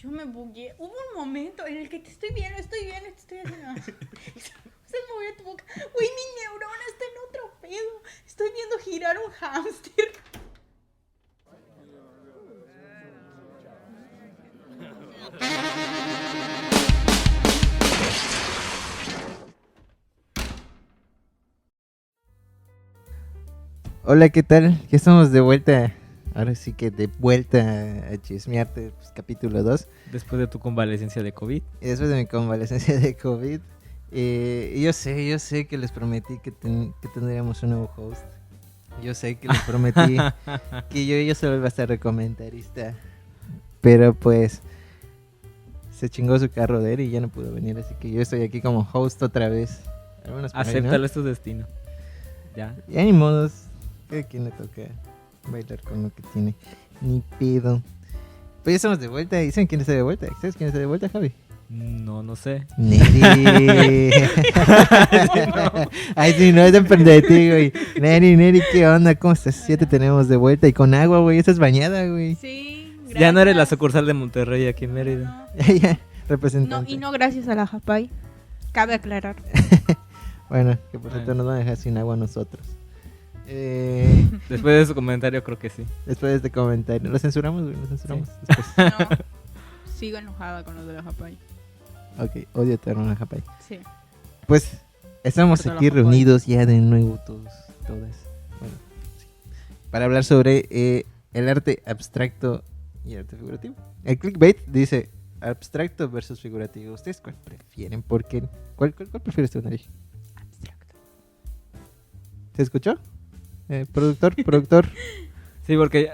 Yo me bugué. Hubo un momento en el que te estoy viendo, te estoy haciendo. Se movió tu boca. Güey, mi neurona está en otro pedo. Estoy viendo girar un hámster. Hola, ¿qué tal? Ya estamos de vuelta. Ahora sí que de vuelta a chismearte, pues, capítulo 2. Después de tu convalecencia de COVID. Y después de mi convalecencia de COVID. Yo sé que les prometí que tendríamos un nuevo host. Yo sé que les prometí que yo solo iba a estar de comentarista. Pero pues se chingó su carro de él y ya no pudo venir. Así que yo estoy aquí como host otra vez. Acéptalo, es tu destino. Ya. Ya ni modos. Cada quien le toca bailar con lo que tiene. Ni pedo. Pues ya estamos de vuelta. ¿Y saben quién está de vuelta? ¿Sabes quién está de vuelta, Javi? No sé. Neri. Ay, sí, no, es depende de ti, güey. Neri, ¿qué onda? ¿Cómo estás? Ya te tenemos de vuelta y con agua, güey. Estás bañada, güey. Sí, gracias. Ya no eres la sucursal de Monterrey aquí en Mérida. No. Ya, representante. No, y no gracias a la Japay. Cabe aclarar. Bueno, que por cierto nos van a dejar sin agua a nosotros. Después de su comentario creo que sí. Después de este comentario. ¿Lo censuramos, güey? ¿Lo censuramos? Después. No. Sigo enojada con los de la Japay. Ok, odio eterno a Japay. Sí. Pues estamos Perdón, aquí Japay. reunidos ya de nuevo todas. Bueno, sí. Para hablar sobre el arte abstracto y arte figurativo. El clickbait dice abstracto versus figurativo. ¿Ustedes cuál prefieren? Porque ¿cuál prefieres tú, Nari? Abstracto. ¿Se escuchó? Productor. Sí, porque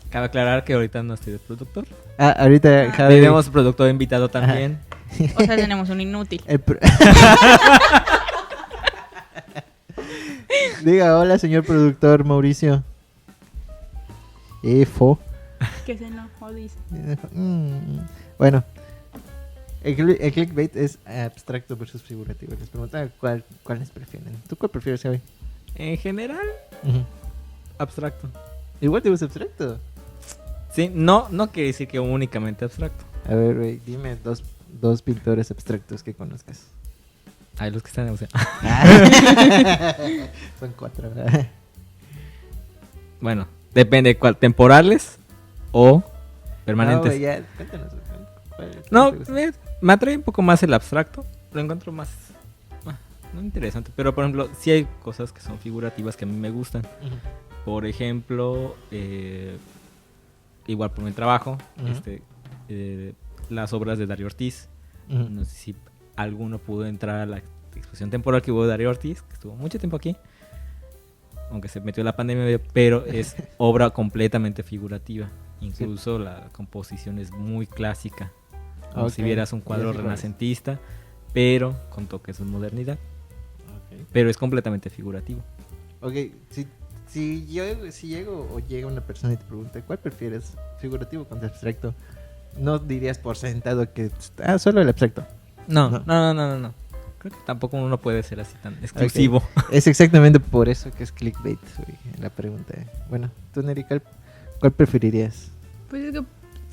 cabe aclarar que ahorita no estoy de productor. Ah, ahorita Javi. Tenemos productor invitado también. O sea, tenemos un inútil. Diga hola, señor productor Mauricio. Que se enojó, dice. Bueno, el clickbait es abstracto versus figurativo. Les preguntaba cuál les prefieren. ¿Tú cuál prefieres, Javi? En general, abstracto. Igual te gusta abstracto. Sí, no quiere decir que únicamente abstracto. A ver, güey, dime dos pintores abstractos que conozcas. Hay los que están en museo. Son 4, ¿verdad? Bueno, depende cuál, temporales o permanentes. No, güey, ya, cuéntanos. ¿Cuál No, te gusta? me atrae un poco más el abstracto. Lo encuentro más no interesante. Pero por ejemplo, sí hay cosas que son figurativas que a mí me gustan. Ujú. Por ejemplo, igual por mi trabajo, Ujú. las obras de Darío Ortiz. Ujú. No sé si alguno pudo entrar a la exposición temporal que hubo de Darío Ortiz, que estuvo mucho tiempo aquí, aunque se metió la pandemia, pero es obra completamente figurativa. Incluso la composición es muy clásica, como Ok. si vieras un cuadro Ya sé cuál es. renacentista, pero con toques de modernidad. Ok. Pero es completamente figurativo. Ok, si llego o llega una persona y te pregunta, ¿cuál prefieres? ¿Figurativo contra abstracto? No dirías por sentado que solo el abstracto. No. Creo que tampoco uno puede ser así tan exclusivo. Ok. Es exactamente por eso que es clickbait, güey, la pregunta. Bueno, tú, Neri, ¿cuál preferirías? Pues es que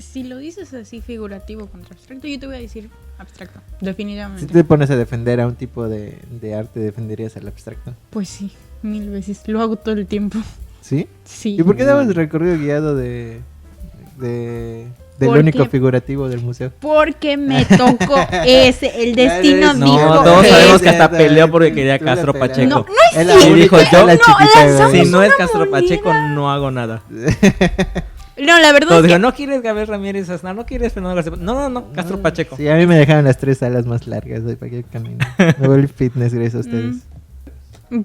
si lo dices así figurativo contra abstracto, yo te voy a decir abstracto. Definitivamente. Si te pones a defender a un tipo de arte, ¿defenderías al abstracto? Pues sí, 1000 veces. Lo hago todo el tiempo. ¿Sí? Sí. ¿Y por qué dabas recorrido guiado del Porque- único figurativo del museo? Porque me tocó ese, el destino No, dijo. todos ese. sabemos que hasta peleó porque quería Tú la Castro pelaste. Pacheco. No, no Es la cierto. única, Dijo, es yo- la no, chiquita, lanzamos güey. Si no es una Castro moneda. Pacheco, no hago nada. No, la verdad Todos es que dijeron, ¿no quieres Gabriel Ramírez Aznar? ¿No quieres Fernando García? No, Castro Pacheco. Sí, a mí me dejaron las 3 alas más largas de para que camine. Me volví fitness gracias a ustedes.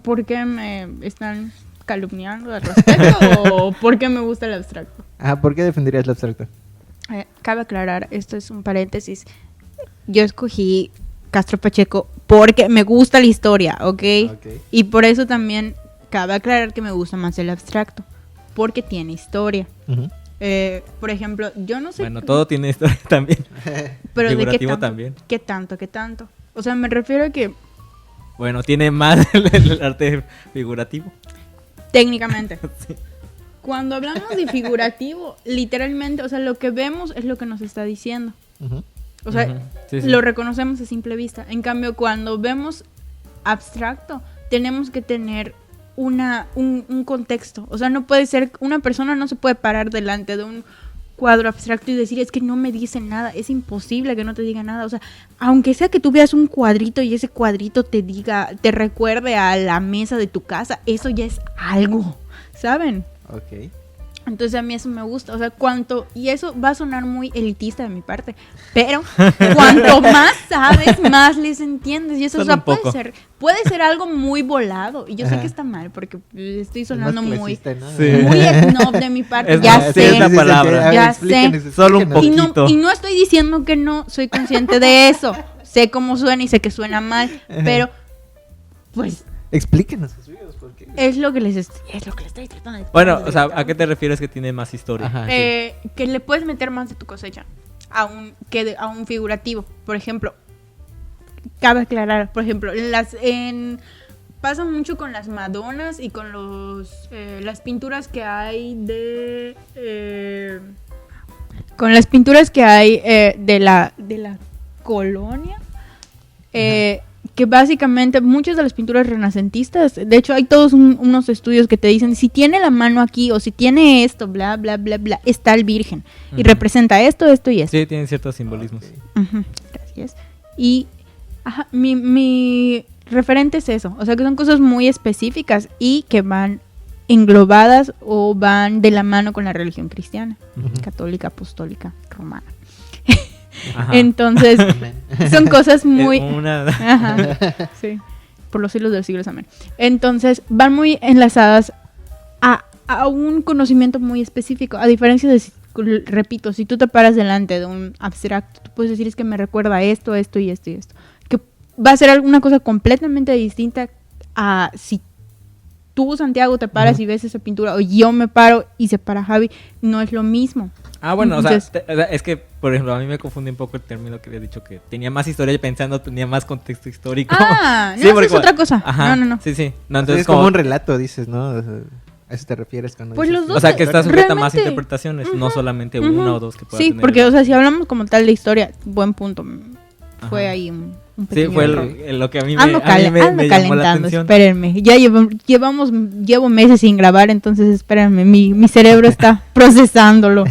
¿por qué me están calumniando al respecto o por qué me gusta el abstracto? ¿Por qué defenderías el abstracto? Cabe aclarar, esto es un paréntesis. Yo escogí Castro Pacheco porque me gusta la historia, ¿ok? Y por eso también cabe aclarar que me gusta más el abstracto, porque tiene historia. Ujú. Por ejemplo, yo no sé... Bueno, todo tiene historia también. pero ¿de qué figurativo tanto? también. ¿Qué tanto? ¿Qué tanto? O sea, me refiero a que Bueno, tiene más el arte figurativo. técnicamente. Sí. Cuando hablamos de figurativo, literalmente, o sea, lo que vemos es lo que nos está diciendo. Ujú. O sea, Ujú. Sí, sí. lo reconocemos a simple vista. En cambio, cuando vemos abstracto, tenemos que tener un contexto. O sea, no puede ser, una persona no se puede parar delante de un cuadro abstracto y decir, es que no me dice nada. Es imposible que no te diga nada. O sea, aunque sea que tú veas un cuadrito y ese cuadrito te diga, te recuerde a la mesa de tu casa, eso ya es algo, ¿saben? Ok. Entonces a mí eso me gusta, o sea, y eso va a sonar muy elitista de mi parte, pero cuanto más sabes, más les entiendes, y eso, Solo o sea, un poco. puede ser algo muy volado, y yo sé Ajá. que está mal, porque estoy Es sonando más muy, clasista, ¿no? Sí. muy snob de mi parte, Es ya más, sé, sí, es la palabra. A ver, Ya explíquenos, sé. Solo un explíquenos. poquito. y no estoy diciendo que no, soy consciente de eso, sé cómo suena y sé que suena mal, pero, pues, Explíquenos, suyos, porque... es lo que les estoy tratando de Bueno, o sea, explicar. ¿a qué te refieres que tiene más historia? Ajá, sí. Que le puedes meter más de tu cosecha a un figurativo. Por ejemplo, cabe aclarar, por ejemplo, pasa mucho con las Madonas y con las pinturas que hay con las pinturas que hay de la colonia. Que básicamente muchas de las pinturas renacentistas, de hecho hay todos unos estudios que te dicen, si tiene la mano aquí o si tiene esto, bla, bla, bla, bla, está el Virgen. Y Ujú. representa esto, esto y esto. Sí, tienen ciertos simbolismos. Ujú, gracias. Y ajá, mi referente es eso, o sea que son cosas muy específicas y que van englobadas o van de la mano con la religión cristiana, Ujú. católica, apostólica, romana. Ajá. Entonces, Amén. son cosas muy... Una... Ajá, sí, por los siglos de los siglos, amén. Entonces, van muy enlazadas a un conocimiento muy específico, a diferencia de, repito, si tú te paras delante de un abstracto, tú puedes decir, es que me recuerda a esto, esto y esto y esto, que va a ser alguna cosa completamente distinta a si tú, Santiago, te paras y ves esa pintura, o yo me paro y se para Javi, no es lo mismo. Ah, bueno, Entonces- o sea, es que, por ejemplo, a mí me confunde un poco el término que había dicho que tenía más historia y pensando tenía más contexto histórico. Ah, no, Sí, eso porque es otra cosa. Ajá, No. Sí, sí. No, Entonces, entonces es como un relato, dices, ¿no? O sea, a eso te refieres cuando Pues dices los que- O sea, que está sujeta a más realmente- interpretaciones, no solamente Ujú. una o dos que pueda Sí, tener. porque, o sea, si hablamos como tal de historia, buen punto. Fue Ajá. ahí un Sí, pequeño fue error. lo que a mí me, Ando, a mí me ando llamó la calentando, atención. espérenme. Ya llevo meses sin grabar, entonces espérenme, mi cerebro está procesándolo.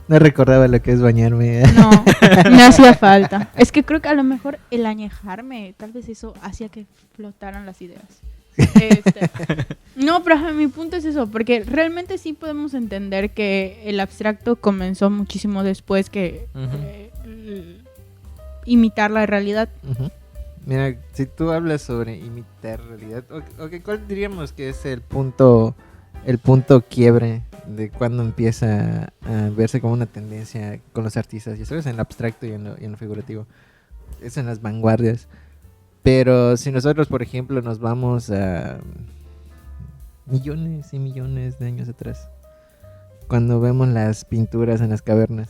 No recordaba lo que es bañarme. No, me hacía falta. Es que creo que a lo mejor el añejarme, tal vez eso hacía que flotaran las ideas. No, pero ajá, mi punto es eso, porque realmente sí podemos entender que el abstracto comenzó muchísimo después que imitar la realidad. Ujú. Mira, si tú hablas sobre imitar realidad, ¿cuál diríamos que es el punto quiebre de cuando empieza a verse como una tendencia con los artistas? Ya sabes, en lo abstracto y en lo figurativo. Es en las vanguardias. Pero si nosotros, por ejemplo, nos vamos a millones y millones de años atrás, cuando vemos las pinturas en las cavernas,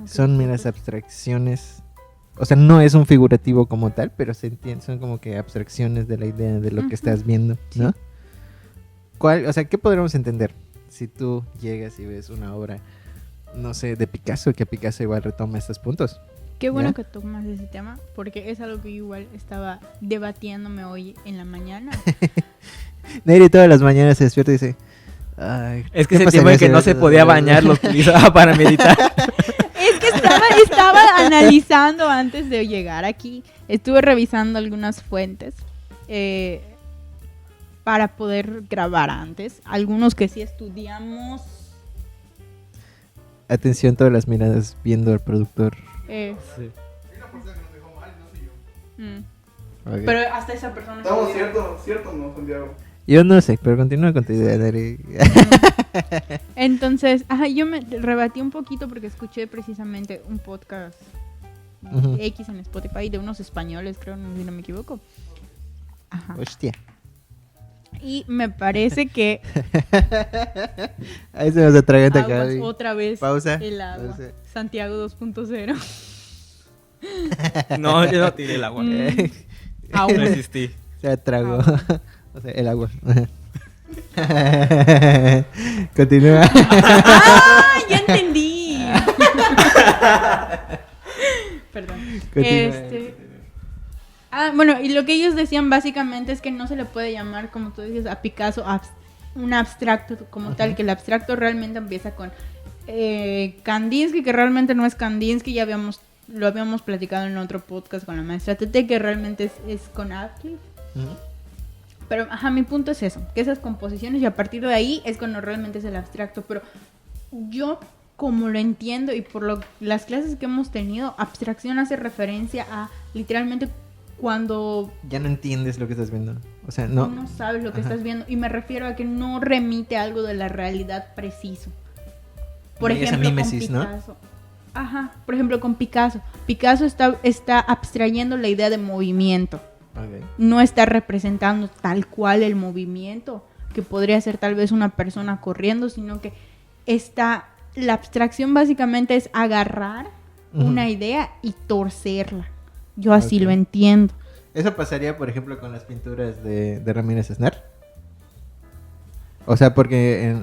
son meras abstracciones. O sea, no es un figurativo como tal, pero se entiende, son como que abstracciones de la idea de lo que Ujú. estás viendo, ¿no? Sí. O sea, ¿qué podríamos entender si tú llegas y ves una obra, no sé, de Picasso, que Picasso igual retoma estos puntos? Qué bueno ¿Ya? que tomas ese tema, porque es algo que yo igual estaba debatiéndome hoy en la mañana. Neri todas las mañanas se despierta y dice... Ay, Es que ¿qué ese pasaría tiempo en que si no ves- se podía bañar lo utilizaba para meditar. Es que estaba analizando antes de llegar aquí. Estuve revisando algunas fuentes para poder grabar antes. Algunos que sí estudiamos. Atención, todas las miradas viendo al productor. Sí. Ok. Pero hasta esa persona. Estamos cierto, ¿no, Santiago? Yo no sé, pero continúa con tu idea, Neri. Entonces, yo me rebatí un poquito porque escuché precisamente un podcast Ujú. X en Spotify de unos españoles, creo, si no me equivoco. Ajá. Hostia. Y me parece que Ahí se nos atraganta aguas Javi. otra vez Pausa. el agua. Pausa. Santiago 2.0. No, yo no tiré el agua. Mm. No Aún. resistí. Se atragó. Agua. O sea, el agua. Continúa. ¡Ah! ¡Ya entendí! Perdón. Continúa. Bueno, y lo que ellos decían básicamente es que no se le puede llamar, como tú dices, a Picasso un abstracto como tal, que el abstracto realmente empieza con Kandinsky, que realmente no es Kandinsky, lo habíamos platicado en otro podcast con la maestra Tete, que realmente es con Radcliffe. Pero, mi punto es eso, que esas composiciones, y a partir de ahí es cuando realmente es el abstracto. Pero yo, como lo entiendo y por las clases que hemos tenido, abstracción hace referencia a literalmente cuando ya no entiendes lo que estás viendo. O sea, no sabes lo que estás viendo. Y me refiero a que no remite a algo de la realidad preciso. Por ejemplo, con Picasso. ¿No? Por ejemplo, con Picasso. Picasso está abstrayendo la idea de movimiento. Okay. No está representando tal cual el movimiento, que podría ser tal vez una persona corriendo, sino que la abstracción básicamente es agarrar una idea y torcerla. Yo así lo entiendo. ¿Eso pasaría, por ejemplo, con las pinturas de Ramírez Aznar? O sea, porque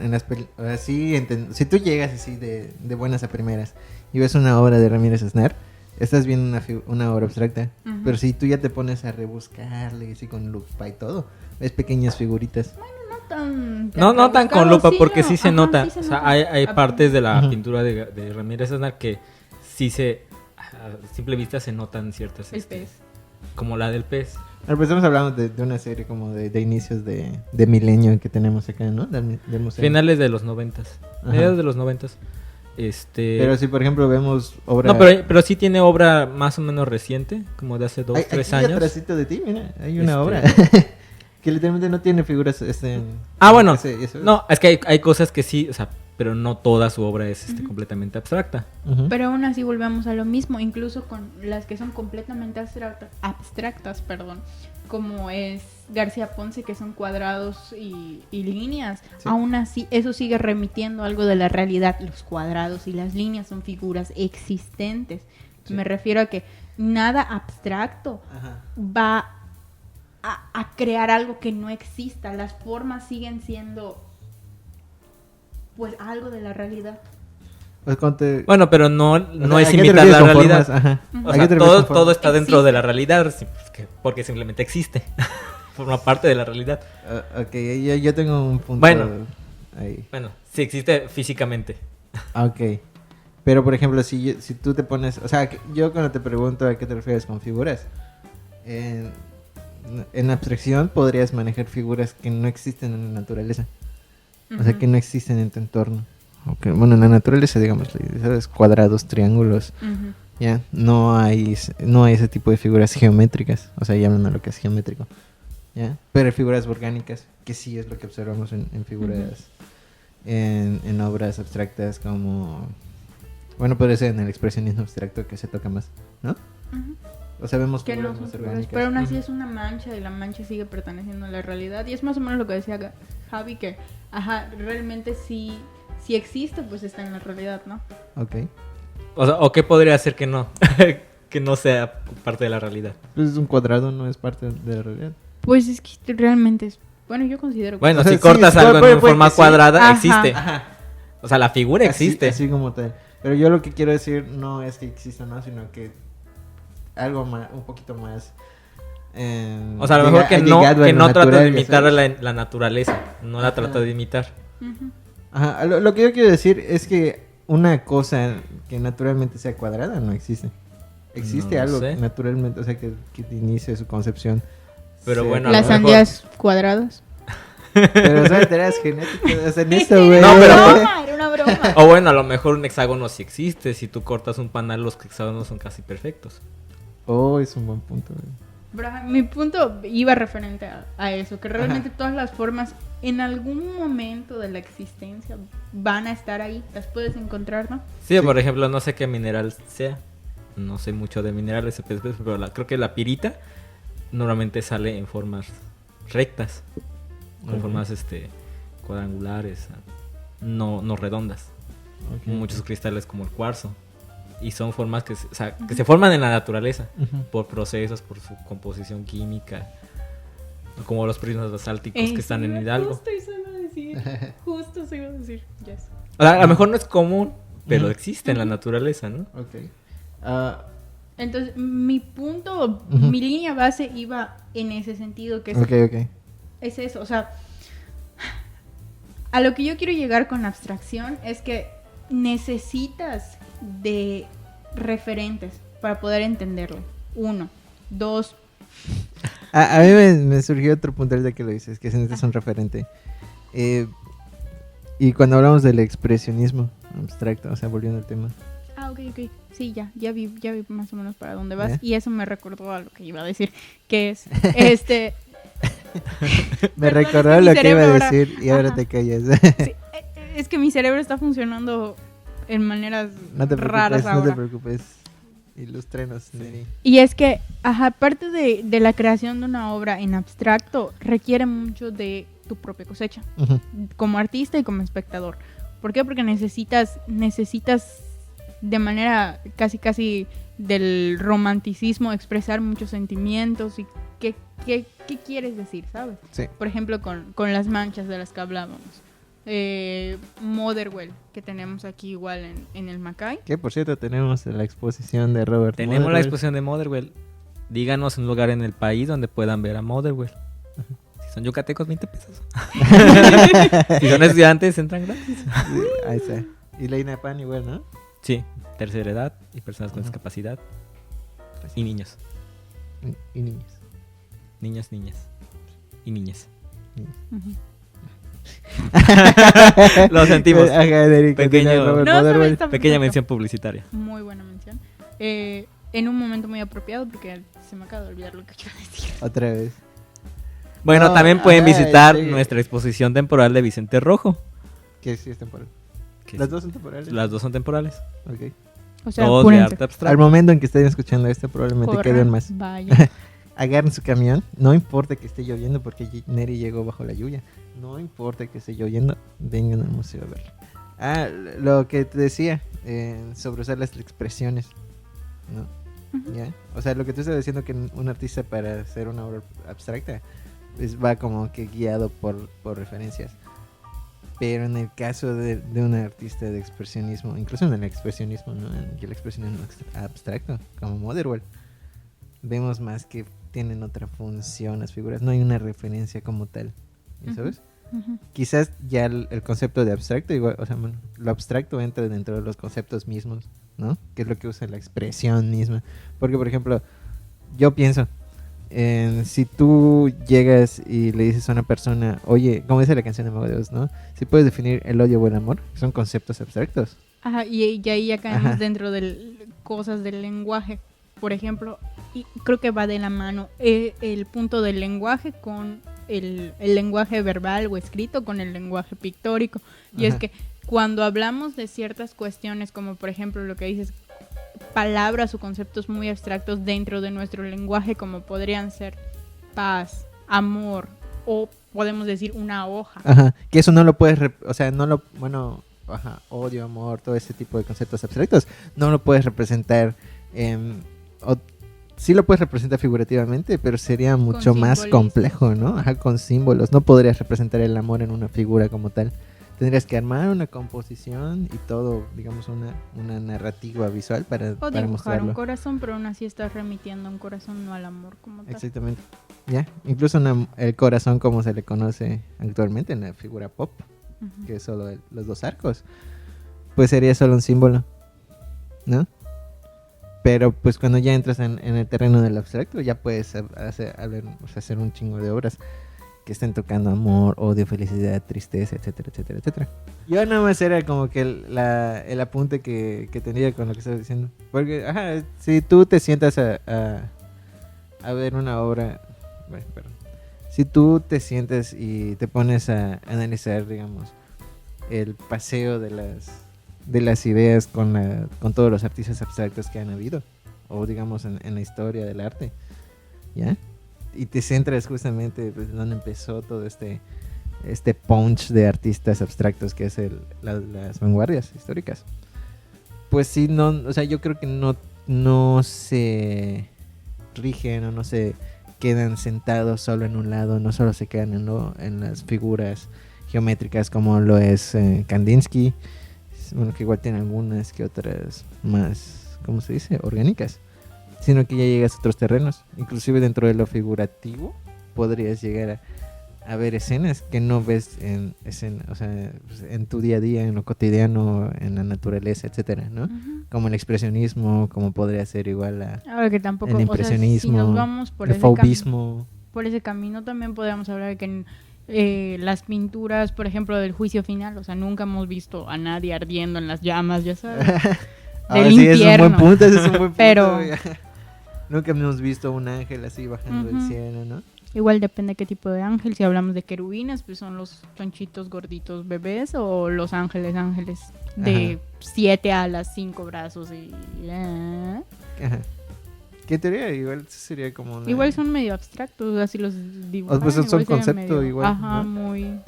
si tú llegas así de buenas a primeras y ves una obra de Ramírez Aznar, estás viendo una obra abstracta. Pero si tú ya te pones a rebuscarle así con lupa y todo, ves pequeñas figuritas. Bueno, no tan con lupa, porque sí se nota. Sí se o sea, nota. hay partes de la pintura de Ramírez Aznar que sí a simple vista se notan ciertas. El pez. Como la del pez. Bueno, pues estamos hablando de una serie como de inicios de milenio que tenemos acá, ¿no? Del museo. Finales de los 90s. Mediados de los 90s. Pero si por ejemplo vemos obra... No, pero sí tiene obra más o menos reciente, como de hace 2-3 años. Atrásito de ti, mira, hay una obra que literalmente no tiene figuras bueno, no, es que hay cosas que sí, o sea, pero no toda su obra es completamente abstracta. Pero aún así volvemos a lo mismo, incluso con las que son completamente abstractas, como es García Ponce, que son cuadrados y líneas. Sí. Aún así, eso sigue remitiendo algo de la realidad. Los cuadrados y las líneas son figuras existentes. Sí. Me refiero a que nada abstracto va a crear algo que no exista. Las formas siguen siendo pues algo de la realidad. Pues bueno, pero no es imitar la realidad. O sea, todo está dentro de la realidad porque simplemente existe. Forma parte de la realidad. Ok, yo tengo un punto ahí. Bueno, sí existe físicamente. Ok. Pero por ejemplo, si tú te pones... O sea, yo cuando te pregunto a qué te refieres con figuras, en abstracción podrías manejar figuras que no existen en la naturaleza. O sea, que no existen en tu entorno. Okay. Bueno, en la naturaleza, digamos, ¿sabes? Cuadrados, triángulos. Ya, no hay ese tipo de figuras geométricas. O sea, llaman a lo que es geométrico. ¿Ya? Pero figuras orgánicas, que sí es lo que observamos en figuras, en obras abstractas como... Bueno, puede ser en el expresionismo abstracto que se toca más, ¿no? O sea, vemos que no son figuras, pero aún así es una mancha y la mancha sigue perteneciendo a la realidad. Y es más o menos lo que decía Javi, que realmente si existe, pues está en la realidad, ¿no? Ok. O sea, ¿o qué podría hacer que no? Que no sea parte de la realidad. Pues un cuadrado no es parte de la realidad. Pues es que realmente es... Bueno, yo considero que... Bueno, si cortas algo en forma cuadrada, existe. O sea, la figura existe. Así como tal. Pero yo lo que quiero decir no es que exista, ¿no? Sino que algo más, un poquito más... o sea, a lo mejor que no trata de imitar la naturaleza. No la trata de imitar. Ajá, lo que yo quiero decir es que una cosa que naturalmente sea cuadrada no existe. Existe algo naturalmente, o sea, que inicie su concepción. Pero bueno, las sandías cuadradas. Pero o sea, te eras genético, o sea, en eso, güey. No, pero era una broma. O bueno, a lo mejor un hexágono sí existe. Si tú cortas un panal, los hexágonos son casi perfectos. Oh, es un buen punto, güey. Mi punto iba referente a eso, que realmente todas las formas en algún momento de la existencia van a estar ahí, las puedes encontrar, ¿no? Sí, por ejemplo, no sé qué mineral sea, no sé mucho de minerales, pero creo que la pirita normalmente sale en formas rectas, con formas cuadrangulares, no redondas, muchos cristales como el cuarzo. Y son formas que se forman en la naturaleza por procesos, por su composición química, como los prismas basálticos que están en Hidalgo. Justo eso iba Sí, justo se iba a decir. Yes. O sea, a lo mejor no es común, pero Ujú. existe en la naturaleza, ¿no? Ok. Entonces, mi punto, Ujú. mi línea base iba en ese sentido, que es, Ok. es eso. O sea, a lo que yo quiero llegar con la abstracción es que necesitas de referentes para poder entenderlo. 1, 2. A mí me surgió otro punto de que lo dices, que se necesita un referente. Y cuando hablamos del expresionismo abstracto, o sea, volviendo al tema. Ah, ok. Sí, ya vi más o menos para dónde vas. ¿Ya? Y eso me recordó a lo que iba a decir, que es, Me Perdón, recordó es que mi lo que iba cerebro a ahora- decir y ahora Ajá. te callas. sí, es que mi cerebro está funcionando en maneras No te raras preocupes, no te ahora. preocupes. Ilústrenos, Neri. Y es que, aparte de la creación de una obra en abstracto, requiere mucho de tu propia cosecha, Ujú. como artista y como espectador. ¿Por qué? Porque necesitas de manera casi del romanticismo expresar muchos sentimientos y qué quieres decir, ¿sabes? Sí. Por ejemplo, con las manchas de las que hablábamos. Motherwell, que tenemos aquí igual en el Macay. Que por cierto, tenemos la exposición de Robert Tenemos la Motherwell. exposición de Motherwell. Díganos un lugar en el país donde puedan ver a Motherwell. Si son yucatecos, 20 pesos. Si son estudiantes, entran gratis. Sí, ahí está. Y la INAPAN igual, ¿no? Sí, tercera edad y personas con discapacidad. Y niños. Y niños. Niñas y niñas. Ujú. Lo sentimos. Ajá, Neri, Pequeño- continúa, Robert No, está Motherwell. bien, está Pequeña perfecto. mención publicitaria. Muy buena mención. En un momento muy apropiado porque se me acaba de olvidar lo que iba a decir. Otra vez. Bueno, No, también pueden ajá, visitar sí. nuestra exposición temporal de Vicente Rojo. Que sí es temporal. que Las es- dos son temporales. Las dos son temporales. Ok. O sea, Todos de apúrense. arte Al abstracto. momento en que estén escuchando esto, probablemente Corran, queden más. Vaya. Agarren su camión. No importa que esté lloviendo porque Neri llegó bajo la lluvia. No importa que esté lloviendo, vengan al museo a verlo. Ah, lo que te decía sobre usar las expresiones, ¿no? Ujú. ¿Ya? O sea, lo que tú estás diciendo que un artista para hacer una obra abstracta pues va como que guiado por referencias. Pero en el caso de un artista de expresionismo, incluso en el expresionismo, ¿no? En el expresionismo abstracto, como Motherwell, vemos más que tienen otra función las figuras. No hay una referencia como tal, ¿sabes? Ujú. Quizás ya el concepto de abstracto, igual, o sea, bueno, lo abstracto entra dentro de los conceptos mismos, ¿no? Que es lo que usa la expresión misma. Porque, por ejemplo, yo pienso, si tú llegas y le dices a una persona, oye, como dice la canción de Mago de Oz, ¿no? Si puedes definir el odio o el amor, son conceptos abstractos. Ajá, y ahí ya caemos Ajá. dentro de cosas del lenguaje. Por ejemplo, y creo que va de la mano el punto del lenguaje con el lenguaje verbal o escrito con el lenguaje pictórico. Y es Ajá. que cuando hablamos de ciertas cuestiones, como por ejemplo lo que dices, palabras o conceptos muy abstractos dentro de nuestro lenguaje, como podrían ser paz, amor, o podemos decir una hoja. Ajá, que eso no lo puedes, o sea, no lo, bueno, ajá, odio, amor, todo ese tipo de conceptos abstractos, no lo puedes representar, o sí lo puedes representar figurativamente, pero sería mucho más simbolismos. complejo, ¿no? Ajá, con símbolos, no podrías representar el amor en una figura como tal. Tendrías que armar una composición y todo, digamos, una narrativa visual para O dibujar mostrarlo. un corazón, pero aún así estás remitiendo a un corazón, no al amor como tal. Exactamente. Ya, incluso el corazón como se le conoce actualmente en la figura pop, Ujú. que es solo los dos arcos, pues sería solo un símbolo, ¿no? Pero pues cuando ya entras en el terreno del abstracto, ya puedes hacer un chingo de obras que estén tocando amor, odio, felicidad, tristeza, etcétera, etcétera, etcétera. Yo nada más era como que el apunte que tenía con lo que estabas diciendo. Porque, ajá, si tú te sientas a ver una obra, bueno, perdón. Si tú te sientes y te pones a analizar, digamos, el paseo de las ideas con todos los artistas abstractos que han habido, o digamos en la historia del arte, ¿ya? Y te centras justamente pues, donde empezó todo este punch de artistas abstractos que es las vanguardias históricas. Pues sí, no, o sea, yo creo que no se rigen o no se quedan sentados solo en un lado, no solo se quedan en las figuras geométricas como lo es Kandinsky, bueno, que igual tiene algunas que otras más, ¿cómo se dice? Orgánicas, sino que ya llegas a otros terrenos, inclusive dentro de lo figurativo podrías llegar a ver escenas que no ves en escena, o sea, pues, en tu día a día, en lo cotidiano, en la naturaleza, etcétera, ¿no? Ujú. Como el expresionismo, como podría ser igual Ahora que tampoco, el o sea, impresionismo, si nos vamos por el ese faubismo. por ese camino también podríamos hablar de que en las pinturas, por ejemplo, del juicio final, o sea, nunca hemos visto a nadie ardiendo en las llamas, ya sabes. Ahora del sí, es un infierno. buen punto, ese es un buen punto. Pero- oiga. Nunca hemos visto un ángel así bajando del Ujú. cielo, ¿no? Igual depende qué tipo de ángel. Si hablamos de querubines, pues son los chonchitos gorditos bebés, o los ángeles de 7 alas, 5 brazos y... Ajá. Que en teoría igual sería como una... Igual son medio abstractos, así los dibujan. pues son igual serían concepto igual, Ajá, ¿no? muy...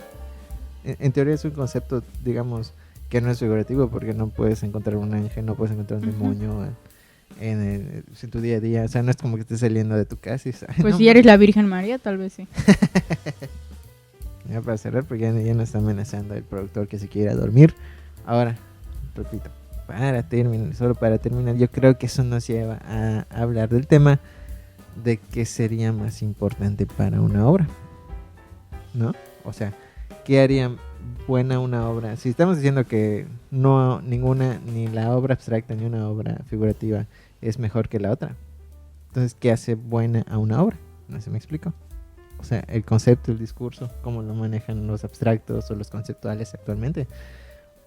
En teoría es un concepto, digamos, que no es figurativo porque no puedes encontrar un ángel, no puedes encontrar un Ujú. demonio en tu día a día. O sea, no es como que estés saliendo de tu casa y... ay, Pues no, si eres la Virgen María, tal vez sí. Ya para cerrar, porque ya nos está amenazando el productor que se quiera dormir. Ahora, repito, solo para terminar, yo creo que eso nos lleva a hablar del tema de qué sería más importante para una obra, ¿no? O sea, ¿qué haría buena una obra? Si estamos diciendo que no ninguna, ni la obra abstracta ni una obra figurativa es mejor que la otra, entonces, ¿qué hace buena a una obra? No sé si me explico. O sea, el concepto, el discurso, cómo lo manejan los abstractos o los conceptuales actualmente,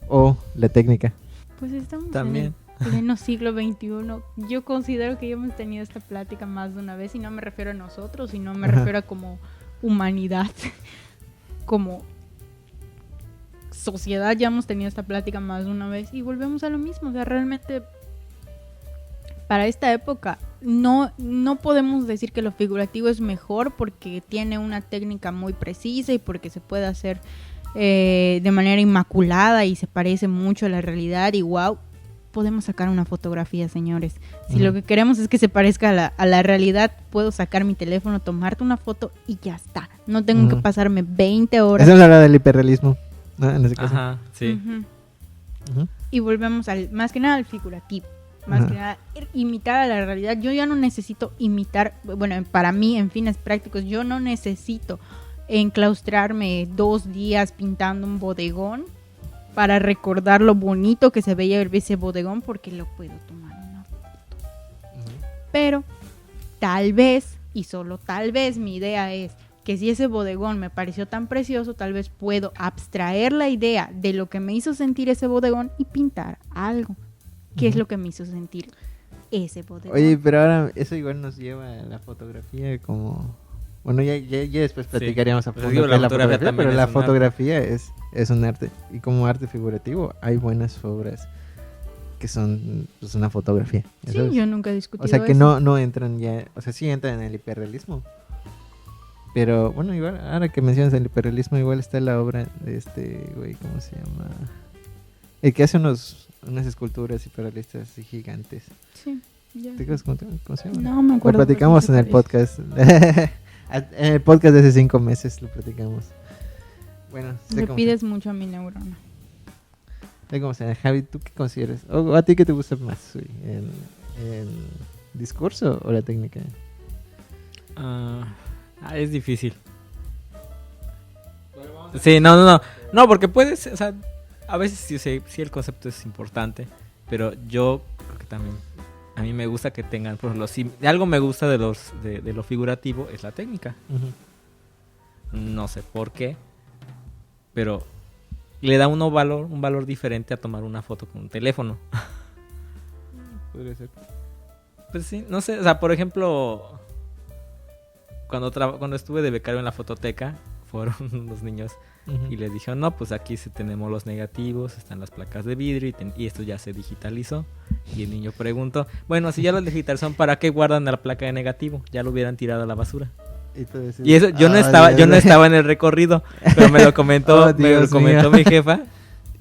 o la técnica. Pues estamos También. en el pleno siglo XXI. Yo considero que ya hemos tenido esta plática más de una vez, y no me refiero a nosotros, sino me Ajá. refiero a como humanidad, como sociedad. Ya hemos tenido esta plática más de una vez y volvemos a lo mismo. O sea, realmente para esta época no podemos decir que lo figurativo es mejor porque tiene una técnica muy precisa y porque se puede hacer de manera inmaculada y se parece mucho a la realidad, y wow, podemos sacar una fotografía, señores. Si lo que queremos es que se parezca a la realidad, puedo sacar mi teléfono, tomarte una foto y ya está. No tengo que pasarme 20 horas. Estamos hablando del hiperrealismo, ¿no? En ese caso. Ajá, sí. Ujú. Ujú. Y volvemos más que nada al figurativo. Más Ajá. que nada, imitar a la realidad. Yo ya no necesito imitar, bueno, para mí, en fines prácticos, yo no necesito enclaustrarme 2 días pintando un bodegón para recordar lo bonito que se veía ese bodegón, porque lo puedo tomar una foto. Pero tal vez, y solo tal vez, mi idea es que si ese bodegón me pareció tan precioso, tal vez puedo abstraer la idea de lo que me hizo sentir ese bodegón y pintar algo. ¿Qué es lo que me hizo sentir ese bodegón? Oye, pero ahora eso igual nos lleva a la fotografía como... Bueno, ya después platicaríamos a Pues fondo digo, qué la es la fotografía fotografía, también pero es la un fotografía es un arte. Y como arte figurativo hay buenas obras que son pues, una fotografía. ¿ya Sí, sabes? yo nunca he discutido O sea, que eso. no entran ya... O sea, sí entran en el hiperrealismo. Pero bueno, igual, ahora que mencionas el hiperrealismo, igual está la obra de este güey, ¿cómo se llama? El que hace unas esculturas hiperrealistas así gigantes. Sí, ya. ¿Te acuerdas cómo se llama? No me Lo acuerdo. platicamos en el podcast. En el podcast de hace 5 meses lo platicamos. Bueno, Le pides mucho a mi neurona. sé cómo se llama. Javi, ¿tú qué consideras? ¿O a ti qué te gusta más? Güey? ¿El discurso o la técnica? Es difícil. Sí, no. No, porque puedes, o sea, a veces sí el concepto es importante, pero yo creo que también a mí me gusta que tengan, por ejemplo, si algo me gusta de lo figurativo es la técnica. No sé por qué, pero le da un valor diferente a tomar una foto con un teléfono. Podría ser. Pues sí, no sé, o sea, por ejemplo, cuando estuve de becario en la fototeca, fueron los niños y les dijeron, no, pues aquí tenemos los negativos, están las placas de vidrio y esto ya se digitalizó. Y el niño preguntó, bueno, si ya lo digitalizaron, ¿para qué guardan la placa de negativo? Ya lo hubieran tirado a la basura. Y eso, yo no estaba en el recorrido, pero me lo comentó, Dios mío. mi jefa,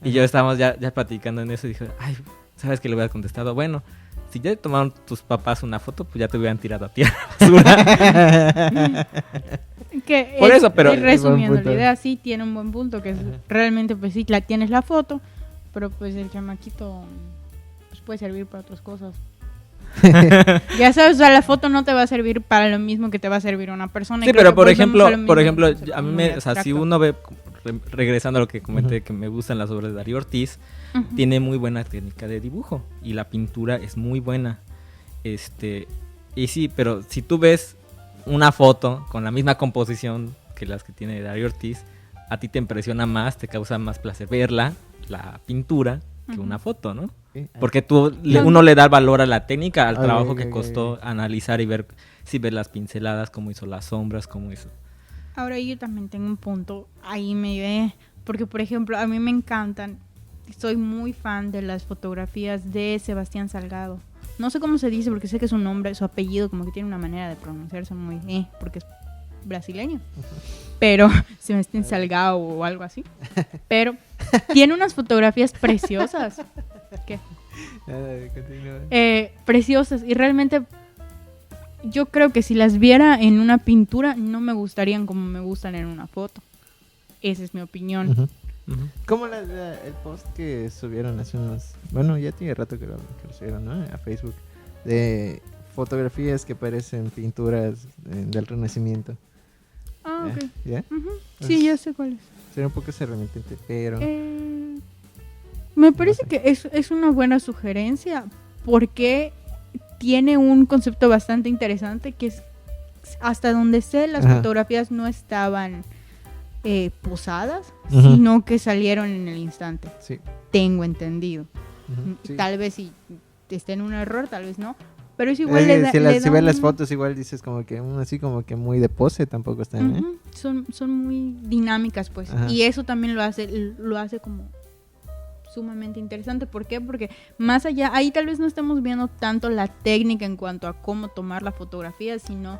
y yo estábamos ya platicando en eso y dije, ay, ¿sabes qué le hubiera contestado? Bueno, si ya tomaron tus papás una foto, pues ya te hubieran tirado a ti a la basura. Que Por eso, pero- resumiendo, Buen punto. la idea sí tiene un buen punto, que es realmente, pues sí, tienes la foto, pero pues el chamaquito pues puede servir para otras cosas. Ya sabes, o sea, la foto no te va a servir para lo mismo que te va a servir una persona. y Sí, creo pero que por volvemos a lo mismo, ejemplo, es a mí muy me, o sea, si abstracto. uno ve, regresando a lo que comenté, Ujú. que me gustan las obras de Darío Ortiz, Ujú. tiene muy buena técnica de dibujo y la pintura es muy buena. Y sí, pero si tú ves una foto con la misma composición que las que tiene Darío Ortiz, a ti te impresiona más, te causa más placer verla, la pintura, que Ujú. una foto, ¿no? Ok. Porque No. uno le da valor a la técnica, al Ok, trabajo ok, que ok, costó ok. analizar y ver si ves las pinceladas, cómo hizo las sombras, cómo hizo. Ahora yo también tengo un punto ahí me ve, porque por ejemplo a mí me encantan, soy muy fan de las fotografías de Sebastián Salgado. No sé cómo se dice porque sé que su nombre, su apellido como que tiene una manera de pronunciarse muy porque es brasileño. Pero Sebastián Salgado o algo así. Pero tiene unas fotografías preciosas. ¿Qué? Continúa. Preciosas y realmente yo creo que si las viera en una pintura no me gustarían como me gustan en una foto. Esa es mi opinión. Ujú. Ujú. Como el post que subieron hace unos... Bueno, ya tiene rato que lo subieron, ¿no? A Facebook. De fotografías que parecen pinturas del Renacimiento. Ah, ok. ¿Ya? Ujú. Sí, ya sé cuál es. Sería un poco remitente, pero... Me parece sé. que es una buena sugerencia porque tiene un concepto bastante interesante que es hasta donde sé las Ajá. fotografías no estaban posadas, Ujú. sino que salieron en el instante. Sí. Tengo entendido. Ujú, sí. Tal vez si esté en un error, tal vez no. Pero es Es igual que le da, si, le si da ves las un- fotos igual dices como que así como que muy de pose tampoco están, ¿eh? Ujú, son muy dinámicas, pues. Ajá. Y eso también lo hace como sumamente interesante. ¿Por qué? Porque más allá, ahí tal vez no estemos viendo tanto la técnica en cuanto a cómo tomar la fotografía, sino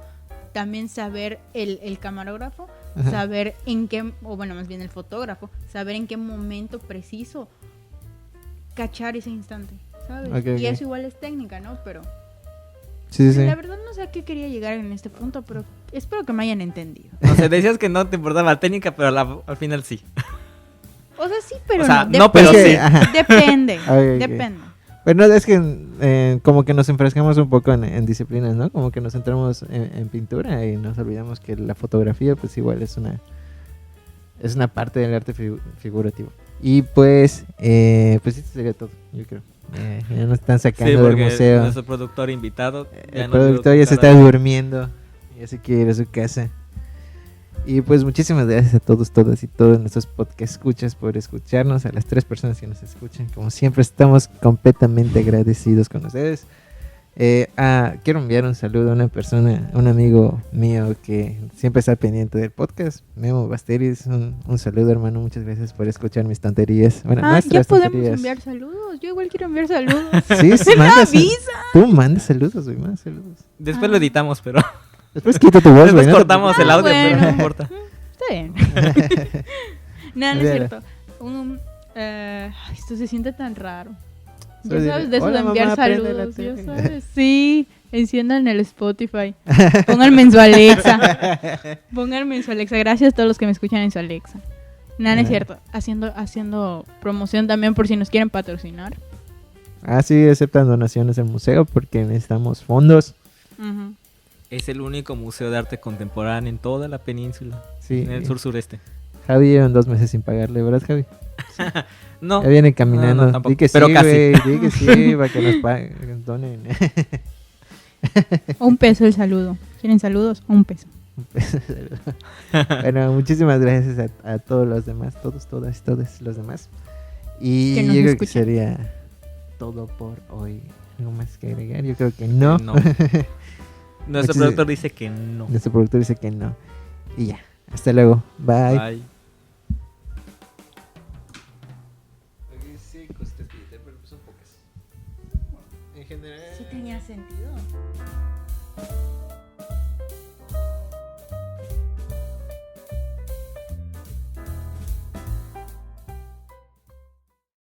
también saber el camarógrafo, Ajá. saber en qué, o bueno, más bien el fotógrafo, saber en qué momento preciso cachar ese instante, ¿sabes? Ok, y ok. eso igual es técnica, ¿no? Pero Sí, sí, sí. la verdad no sé a qué quería llegar en este punto, pero espero que me hayan entendido. O sea, decías que no te importaba la técnica, pero al final sí. O sea, sí, pero O sea, no. no, pero Es que, sí. ajá. Depende. Ok, ok. Depende. Bueno, es que como que nos enfrascamos un poco en disciplinas, ¿no? Como que nos centramos en pintura y nos olvidamos que la fotografía pues igual es una parte del arte figurativo. Y pues esto sería todo, yo creo. Ya nos están Sí, sacando del porque museo. nuestro productor invitado ya El nos dio productor tu ya se cara está de- durmiendo. Ya se quiere ir a su casa. Y pues muchísimas gracias a todos, todas y todos nuestros podcast escuchas por escucharnos, a las 3 personas que nos escuchan. Como siempre estamos completamente agradecidos con ustedes. Quiero enviar un saludo a una persona, a un amigo mío que siempre está pendiente del podcast, Memo Basteris. Un saludo, hermano, muchas gracias por escuchar mis tonterías. Bueno, Ya nuestras podemos tonterías. enviar saludos. Yo igual quiero enviar saludos. Sí, sí, manda avisa! Tú manda saludos, güey, manda saludos. Después lo editamos, pero Después quita tu voz, después güey. no te cortamos el audio, pero no bueno. importa. Está bien. Nada, no es Mira. cierto. Esto se siente tan raro. Ya Solo sabes, diré, de eso de "Hola, enviar mamá, prende la saludos. Ya tele". sabes. Sí, enciendan el Spotify. Pónganme en su Alexa. Pónganme en su Alexa. Gracias a todos los que me escuchan en su Alexa. Nada, no es cierto. Haciendo promoción también por si nos quieren patrocinar. Sí, aceptan donaciones del museo porque necesitamos fondos. Ujú. Es el único museo de arte contemporáneo en toda la península, Sí. en el sur-sureste. Javi llevan 2 meses sin pagarle, ¿verdad, Javi? No, Ya viene caminando. No, no, tampoco. Di que Pero sí, casi. güey. Di que sí, para que nos paguen, donen. $1 el saludo. ¿Quieren saludos? $1. Bueno, muchísimas gracias a todos los demás, todos, todas, todos los demás. Y Que yo nos creo que escuchan. sería todo por hoy. ¿Algo más que agregar? Yo creo que no. No. Nuestro Muchis- productor dice que no. Nuestro productor dice que no. Y ya. Hasta luego. Bye. Bye. Sí, cosas pero son pocas. En general. Sí tenía sentido.